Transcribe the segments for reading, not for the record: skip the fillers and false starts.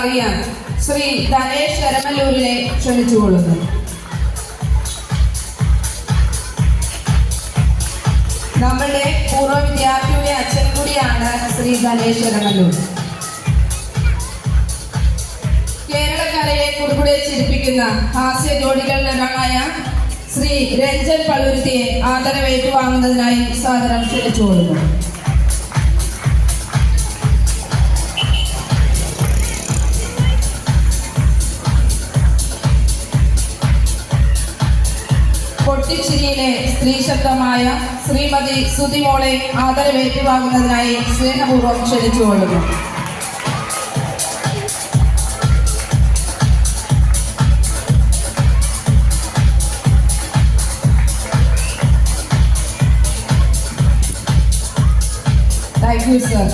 അറിയാൻ ശ്രീ ധനേഷ് എരമല്ലൂരിനെ ക്ഷണിച്ചുകൊള്ളുന്നു. നമ്മുടെ പൂർവ്വ വിദ്യാർത്ഥിയുടെ അച്ഛൻ കൂടിയാണ് ശ്രീ ധനേഷ് എരമല്ലൂർ. കേരളക്കരയെ കുടുകുടെ ചിരിപ്പിക്കുന്ന ഹാസ്യ ജോഡികളിൽ ഒരാളായ ശ്രീ രഞ്ജൻ പള്ളുരുത്തിയെ ആദരവേറ്റുവാങ്ങുന്നതിനായി സാദരം ക്ഷണിച്ചുകൊള്ളുന്നു. പൊട്ടിച്ചിരിയിലെ സ്ത്രീ ശബ്ദമായ ശ്രീമതി സുതിമോളെ ആദരവേറ്റുവാങ്ങുന്നതിനായി സ്നേഹപൂർവ്വം ക്ഷണിച്ചുകൊള്ളുന്നു. Thank you sir.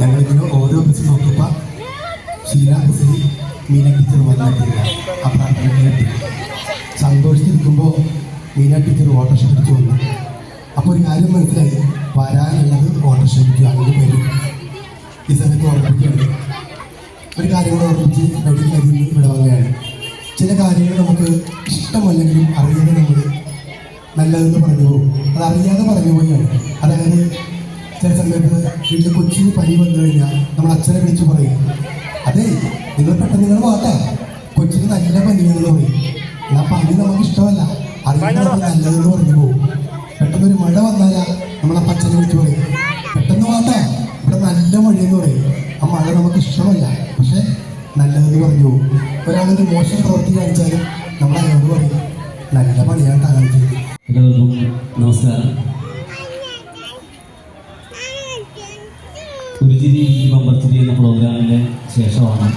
ഞങ്ങളിങ്ങനെ ഓരോ ബസ് നോക്കിയപ്പോൾ ഷീല ഹുസൈൻ മീന ടീച്ചർ വന്നിട്ടില്ല. അപ്പം കേട്ടി സന്തോഷിച്ചിരിക്കുമ്പോൾ മീന ടീച്ചർ ഓട്ടോറിക്ഷ പിടിച്ചു വന്നു. അപ്പോൾ ഒരു കാര്യം മനസ്സിലായി, വരാനുള്ളത് ഓട്ടോറിക്ഷ പിടിക്കുക അങ്ങനെ പേര് ഈ സമയത്ത് ഓർമ്മിപ്പിക്കുകയാണ്. ഒരു കാര്യം കൂടെ ഓർമ്മിച്ച് കഴിയുന്നതിന് ഇവിടെ വന്നതാണ്. ചില കാര്യങ്ങൾ നമുക്ക് ഇഷ്ടമല്ലെങ്കിലും അറിയാതെ നമ്മൾ നല്ലതെന്ന് പറഞ്ഞു പോകും. അത് അറിയാതെ പറഞ്ഞു പോവുകയാണ്. അതായത് ചില സമയത്ത് വീട്ടിൽ കൊച്ചിന് പനി വന്നു കഴിഞ്ഞാൽ നമ്മൾ അച്ഛനെ വിളിച്ച് പറയും, അതെ നിങ്ങൾ പെട്ടെന്ന് നിങ്ങൾ മാറ്റാം, കൊച്ചിന് നല്ല പനിയാണെന്ന് പറയും. ആ പനി നമുക്ക് ഇഷ്ടമല്ല, അറിയാതെ നല്ലതെന്ന് പറഞ്ഞു പോകും. പെട്ടെന്നൊരു മഴ വന്നാലാ നമ്മൾ ആ അച്ഛനെ വിളിച്ച് പറയും, പെട്ടെന്ന് മാറ്റാം, ഇവിടെ നല്ല മഴയെന്ന് പറയും. ആ മഴ നമുക്ക് ഇഷ്ടമല്ല, പക്ഷെ നല്ലതെന്ന് പറഞ്ഞു പോകും. ഒരാളൊരു മോശം പ്രവൃത്തി കാണിച്ചാലും നമ്മൾ അയാളോട് പറയും നല്ല പണിയാണ് കാണിച്ചത്. എല്ലാവർക്കും നമസ്കാരം. ഒരു ചിരി ബമ്പർച്ചിരി എന്ന പ്രോഗ്രാമിൻ്റെ ശേഷമാണ്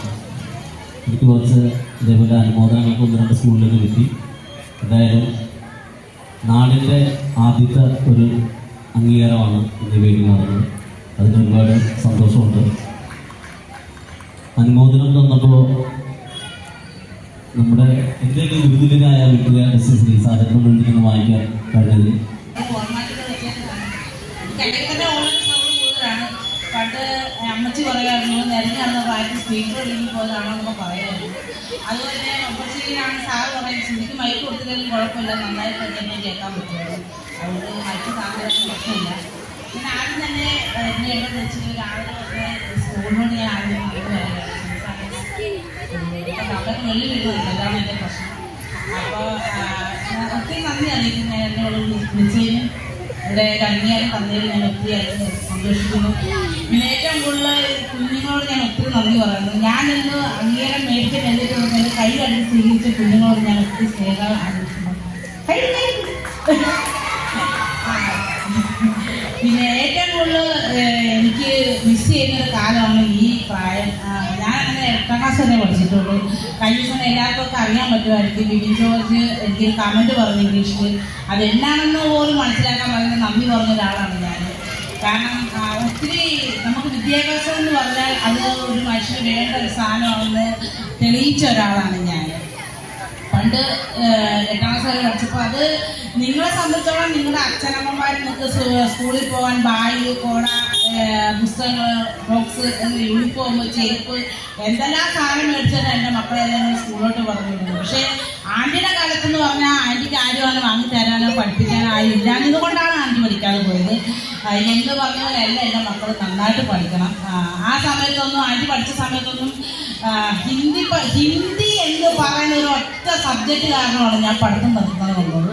എനിക്ക് കുറച്ച് ഇതേപോലെ അനുമോദനങ്ങൾക്ക് 1-2 സ്കൂളിലേക്ക് കിട്ടി. എന്തായാലും നാടിൻ്റെ ആദ്യത്തെ ഒരു അംഗീകാരമാണ് ഇന്ന് വേണ്ടി നടന്നത്. അതിന് ഒരുപാട് സന്തോഷമുണ്ട്. അനുമോദനം തന്നപ്പോൾ നമ്മുടെ എന്തൊക്കെ ഗുരുതുല്യനായ വീട്ടുകാരുടെ ശ്രീ സാധനങ്ങൾ വേണ്ടിയൊന്ന് വാങ്ങിക്കാൻ കഴിഞ്ഞതിൽ പണ്ട് അമ്മച്ചി പറയായിരുന്നു നിരഞ്ഞു നടന്ന പ്രായത്തിൽ സ്പീക്കർ ഇല്ലെങ്കിൽ പോയതാണെന്നൊക്കെ പറയായിരുന്നു. അതുപോലെ തന്നെ അമ്മച്ചിയിലാണ് സാറ് പറയുന്നത് എനിക്ക് മൈക്ക് കൊടുത്തില്ലെങ്കിലും കുഴപ്പമില്ല, നന്നായിട്ട് തന്നെ കേൾക്കാൻ പറ്റുള്ളൂ, അതുകൊണ്ട് മൈക്ക് താങ്കളുടെ പ്രശ്നമില്ല. പിന്നെ ആദ്യം തന്നെ എന്നെ എവിടെ വെച്ചിട്ട് രാവിലെ സ്കൂളിനോട് ഞാൻ ആദ്യം അതൊക്കെ വെള്ളി വീടുന്നുണ്ട്, അതാണ് എൻ്റെ പ്രശ്നം. അപ്പോൾ ഒത്തിരി നന്ദി അറിയിക്കുന്നു എന്നോട് വിളിച്ചതിനും ഇവിടെ അംഗീകാരം തന്നതിൽ ഞാൻ ഒത്തിരിയായിട്ട് സന്തോഷിക്കുന്നു. പിന്നെ ഏറ്റവും കൂടുതൽ കുഞ്ഞുങ്ങളോട് ഞാൻ ഒത്തിരി നന്ദി പറയുന്നു. ഞാനിന്ന് അംഗീകാരം മേടിക്കാൻ വേണ്ടിയിട്ട് എൻ്റെ കൈ കണ്ട് സ്വീകരിച്ച കുഞ്ഞുങ്ങളോട് ഞാൻ ഒത്തിരി സ്നേഹം ആഗ്രഹിക്കുന്നു. പിന്നെ ഏറ്റവും കൂടുതൽ എനിക്ക് മിസ് ചെയ്യുന്നൊരു കാലമാണ് ഈ പ്രായം. ഞാനങ്ങനെ 8ാം ക്ലാസ് തന്നെ പഠിച്ചിട്ടുള്ളൂ. കഴിഞ്ഞ ദിവസം എല്ലാവർക്കും അറിയാൻ പറ്റുമായിരിക്കും, ബിബിൻ ജോർജ് എനിക്ക് കമൻറ്റ് പറഞ്ഞു ഇംഗ്ലീഷിൽ. അതെന്നാണെന്ന് പോലും മനസ്സിലാക്കാൻ പറയുന്നത് നന്ദി പറഞ്ഞ ഒരാളാണ് ഞാൻ. കാരണം ഒത്തിരി നമുക്ക് വിദ്യാഭ്യാസം എന്ന് പറഞ്ഞാൽ അത് ഒരു മനുഷ്യന് വേണ്ട ഒരു സാധനമാണെന്ന് തെളിയിച്ച ഒരാളാണ് ഞാൻ. പണ്ട് 8ാം ക്ലാസ് വരെ പഠിച്ചപ്പോൾ അത് നിങ്ങളെ സംബന്ധിച്ചോളം നിങ്ങളുടെ അച്ഛനമ്മമാർ നിങ്ങൾക്ക് സ്കൂളിൽ പോകാൻ ബാഗ്, കോട, പുസ്തകങ്ങൾ, ബോക്സ്, യൂണിഫോം, ചെരുപ്പ്, എന്തെല്ലാം സാധനം മേടിച്ചാലും എൻ്റെ മക്കളെല്ലാം സ്കൂളിലോട്ട് പറഞ്ഞിരുന്നു. പക്ഷേ ആൻറ്റിയുടെ കാലത്തെന്ന് പറഞ്ഞാൽ ആൻറ്റിക്ക് ആരും അങ്ങനെ വാങ്ങിത്തരാനോ പഠിപ്പിക്കാനോ ആരും ഇല്ലാഞ്ഞത് കൊണ്ടാണ് ആൻറ്റി പഠിക്കാതെ പോയത്. എന്ത് പറഞ്ഞാലും എല്ലാം എൻ്റെ മക്കൾ നന്നായിട്ട് പഠിക്കണം. ആ സമയത്തൊന്നും ആൻറ്റി പഠിച്ച സമയത്തൊന്നും ഹിന്ദി എന്ന് പറയുന്ന ഒരു ഒറ്റ സബ്ജക്റ്റ് കാരണമാണ് ഞാൻ പഠിത്തം നിർത്തുന്നത്.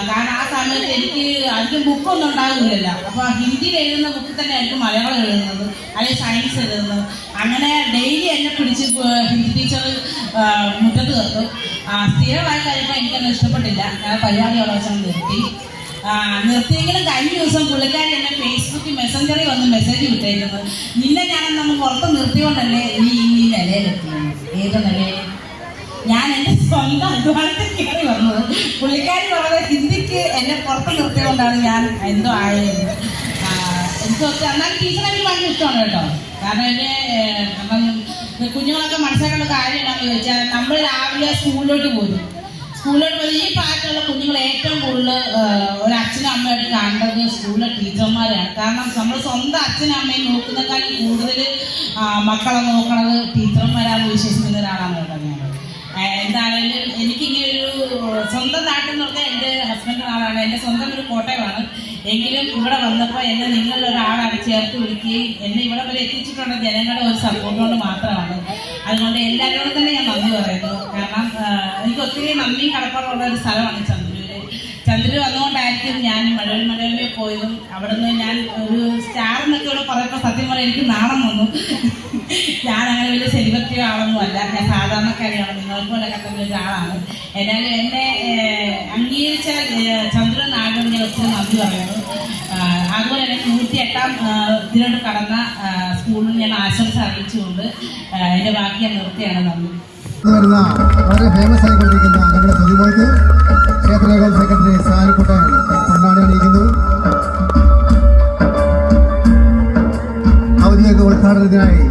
കാരണം ആ സമയത്ത് എനിക്ക് അധികം ബുക്കൊന്നും ഉണ്ടാകില്ലല്ലോ. അപ്പോൾ ഹിന്ദിയിൽ എഴുതുന്ന ബുക്കിൽ തന്നെ എനിക്ക് മലയാളം എഴുതുന്നത്, അല്ലെങ്കിൽ സയൻസ് എഴുതുന്നത്. അങ്ങനെ ഡെയിലി എന്നെ പിടിച്ച് ഹിന്ദി ടീച്ചർ മുറ്റത്ത് നിർത്തും. സ്ഥിരമായി കഴിയുമ്പോൾ എനിക്കത് ഇഷ്ടപ്പെട്ടില്ല. ഞാൻ പരിപാടിയോടെ വെച്ചാൽ നിർത്തിയെങ്കിലും കഴിഞ്ഞ ദിവസം പുള്ളിക്കാരി എന്നെ ഫേസ്ബുക്കിൽ മെസ്സഞ്ചറിൽ വന്ന് മെസ്സേജ് വിട്ടേക്കുന്നത്, നിന്നെ ഞാൻ നമ്മൾ പുറത്ത് നിർത്തിയോണ്ടല്ലേ നീ ഈ നിലയിലെത്തിയത്. ഏത് നിലയിൽ? ഞാൻ എൻ്റെ സ്വന്തം അധ്വാനത്തിൽ കയറി വന്നത്. പുള്ളിക്കാരി വളരെ ഹിന്ദിക്ക് എന്നെ പുറത്ത് നിർത്തിയോണ്ടാണ് ഞാൻ എന്തോ ആയത്. എനിക്ക് എന്നാലും ടീച്ചറെ എനിക്ക് ഭയങ്കര ഇഷ്ടമാണ് കേട്ടോ. കാരണം എൻ്റെ കുഞ്ഞുങ്ങളൊക്കെ മനസ്സിലാക്കേണ്ട കാര്യം എന്താണെന്ന് ചോദിച്ചാൽ, നമ്മൾ രാവിലെ സ്കൂളിലോട്ട് പോയി ഈ പ്രായത്തിലുള്ള കുഞ്ഞുങ്ങൾ ഏറ്റവും കൂടുതൽ ഒരു അച്ഛനും അമ്മയായിട്ട് കാണേണ്ടത് സ്കൂളിലെ ടീച്ചർമാരാണ്. കാരണം നമ്മൾ സ്വന്തം അച്ഛനും അമ്മയും നോക്കുന്നതിനേക്കാളും കൂടുതൽ മക്കളെ നോക്കണത് ടീച്ചർമാരാണെന്ന് വിശ്വസിക്കുന്ന ഒരാളാണ് കേട്ടോ ഞാൻ. എന്താണെങ്കിലും എനിക്കിങ്ങനെ ഒരു സ്വന്തം നാട്ടിൽ നിന്ന് പറഞ്ഞാൽ എൻ്റെ ഹസ്ബൻഡ് നാടാണ്, എൻ്റെ സ്വന്തം ഒരു കോട്ടയമാണ്. എങ്കിലും ഇവിടെ വന്നപ്പോൾ എന്നെ നിങ്ങളിലൊരാളാണ് ചേർത്ത് വിളിക്കുകയും എന്നെ ഇവിടെ വരെ എത്തിച്ചിട്ടുള്ള ജനങ്ങളുടെ ഒരു സപ്പോർട്ട് കൊണ്ട് മാത്രമാണ്. അതുകൊണ്ട് എല്ലാവരോടും തന്നെ ഞാൻ നന്ദി പറയുന്നു. കാരണം എനിക്ക് ഒത്തിരി നന്ദിയും കടപ്പാടുള്ള ഒരു സ്ഥലമാണ് ചന്ദ്രൂർ വന്നുകൊണ്ടായിരിക്കും ഞാൻ മഴവിൽ പോയതും. അവിടെ നിന്ന് ഞാൻ ഒരു സ്റ്റാറിനൊക്കെ ഇവിടെ പറയുമ്പോൾ സത്യം പറയാൻ എനിക്ക് നാണം വന്നു. ഞാൻ അങ്ങനെ വലിയ സെലിബ്രിറ്റി ആളൊന്നും അല്ല, ഞാൻ സാധാരണക്കാരിയാണ്, നിങ്ങൾക്ക് പോലൊക്കെ തന്നെ ഒരാളാണ്. എന്നാലും എന്നെ അംഗീകരിച്ച ചന്ദ്രൻ നാടിനോട് ഞാൻ ഒത്തിരി നന്ദി പറയുന്നു. അതുപോലെ തന്നെ 108-ാം ഇതിലോട്ട് കടന്ന സ്കൂളിൽ ഞാൻ ആശംസ അറിയിച്ചുകൊണ്ട് എൻ്റെ ബാക്കി ഞാൻ നിർത്തിയാണ്. നന്ദി. വരുന്ന വളരെ ഫേമസ് ആയിക്കൊണ്ടിരിക്കുന്ന നമ്മുടെ സുധിമോൾക്ക് ക്ഷേത്രയോഗം സെക്രട്ടറി സാലിക്കുട്ടൻ കൊണ്ടാടി അണിയിക്കുന്നു. ഔദ്യോഗിക ഉദ്ഘാടനത്തിനായി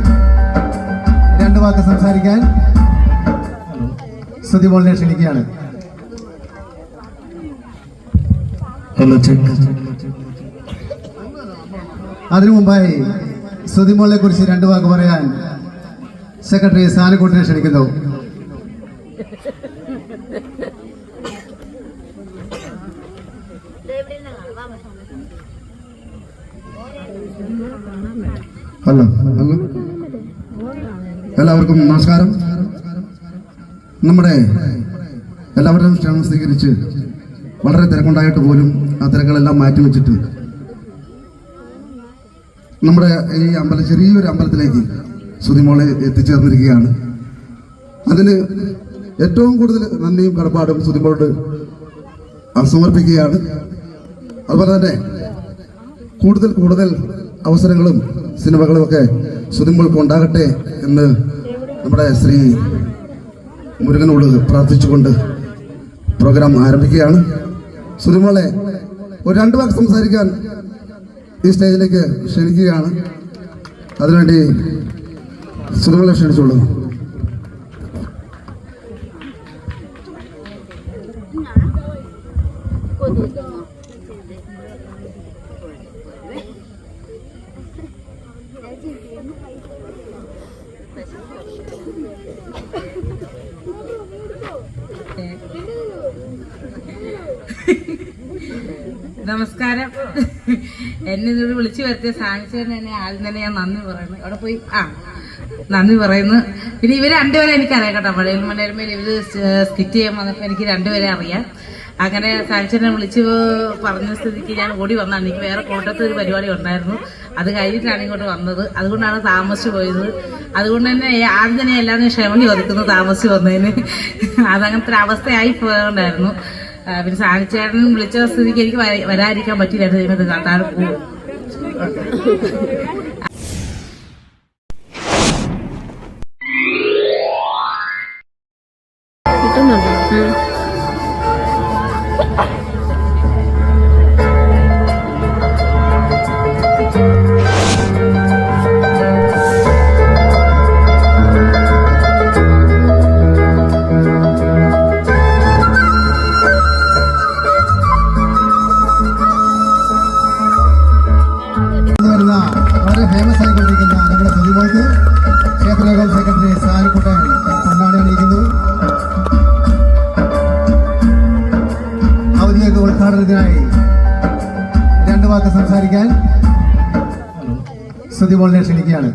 2 വാക്ക് സംസാരിക്കാൻ സുധിമോളിനെ ക്ഷണിക്കുകയാണ്. അതിനു മുമ്പായി സുധിമോളിനെ കുറിച്ച് 2 വാക്ക് പറയാൻ സെക്രട്ടറി സാലിക്കുട്ടനെ ക്ഷണിക്കുന്നു. ഹലോ എല്ലാവർക്കും നമസ്കാരം. നമ്മുടെ എല്ലാവരുടെയും ക്ഷണം സ്വീകരിച്ച് വളരെ തിരക്കുണ്ടായിട്ട് പോലും ആ തിരക്കുകളെല്ലാം മാറ്റിവെച്ചിട്ട് നമ്മുടെ ഈ ചെറിയൊരു അമ്പലത്തിലേക്ക് സുധിമോളെ എത്തിച്ചേർന്നിരിക്കുകയാണ്. അതിന് ഏറ്റവും കൂടുതൽ നന്ദിയും കടപ്പാടും സുധിമോളോട് സമർപ്പിക്കുകയാണ്. അതുപോലെ തന്നെ കൂടുതൽ അവസരങ്ങളും സിനിമകളും ഒക്കെ സുധിമോൾക്ക് ഉണ്ടാകട്ടെ എന്ന് നമ്മുടെ ശ്രീ മുരുകനോട് പ്രാർത്ഥിച്ചുകൊണ്ട് പ്രോഗ്രാം ആരംഭിക്കുകയാണ്. സുധിമോളെ ഒരു 2 വാക്ക് സംസാരിക്കാൻ ഈ സ്റ്റേജിലേക്ക് ക്ഷണിക്കുകയാണ്. അതിനുവേണ്ടി സുധിമോളെ ക്ഷണിച്ചോളൂ. നമസ്കാരം. എന്നെ ഇതോട് വിളിച്ചു വരുത്തിയ സാധിച്ചതിന് എന്നെ ആദ്യം തന്നെ ഞാൻ നന്ദി പറയുന്നു. അവിടെ പോയി നന്ദി പറയുന്നു. പിന്നെ ഇവർ 2 പേരെ എനിക്കറിയാം കേട്ടോ. മഴയിൽ മനോരമയിൽ ഇവർ സ്കിറ്റ് ചെയ്യാൻ വന്നപ്പോൾ എനിക്ക് 2 പേരെ അറിയാം. അങ്ങനെ സാധിച്ചതിനെ വിളിച്ച് പറഞ്ഞ സ്ഥിതിക്ക് ഞാൻ ഓടി വന്നാണ്. എനിക്ക് വേറെ കോട്ടയത്ത് ഒരു പരിപാടി ഉണ്ടായിരുന്നു, അത് കഴിഞ്ഞിട്ടാണ് ഇങ്ങോട്ട് വന്നത്. അതുകൊണ്ടാണ് താമസിച്ചു പോയത്. അതുകൊണ്ട് തന്നെ ആദ്യം തന്നെ എല്ലാവരും ക്ഷമ ചോദിക്കുന്നു താമസിച്ച് വന്നതിന്. അതങ്ങനത്തെ ഒരു അവസ്ഥയായി പോയതുകൊണ്ടായിരുന്നു. പിന്നെ സാനിച്ചേട്ടൻ വിളിച്ച സ്ഥിതിക്ക് എനിക്ക് വരാതിരിക്കാൻ പറ്റില്ലായിരുന്നു. ദൈവത്തെ കാട്ടാൻ പോകും. വളരെ ഫേമസ് ആയിക്കൊണ്ടിരിക്കുന്ന നമ്മുടെ സുധിമോൾക്ക് ക്ഷേത്രയോഗം സെക്രട്ടറി സാലിക്കുട്ടൻ കൊണ്ടാടി അണിയിക്കുന്നു. ഔദ്യോഗിക ഉദ്ഘാടനത്തിനായി 2 വാക്ക് സംസാരിക്കാൻ സുധിമോളിനെ ക്ഷണിക്കുകയാണ്.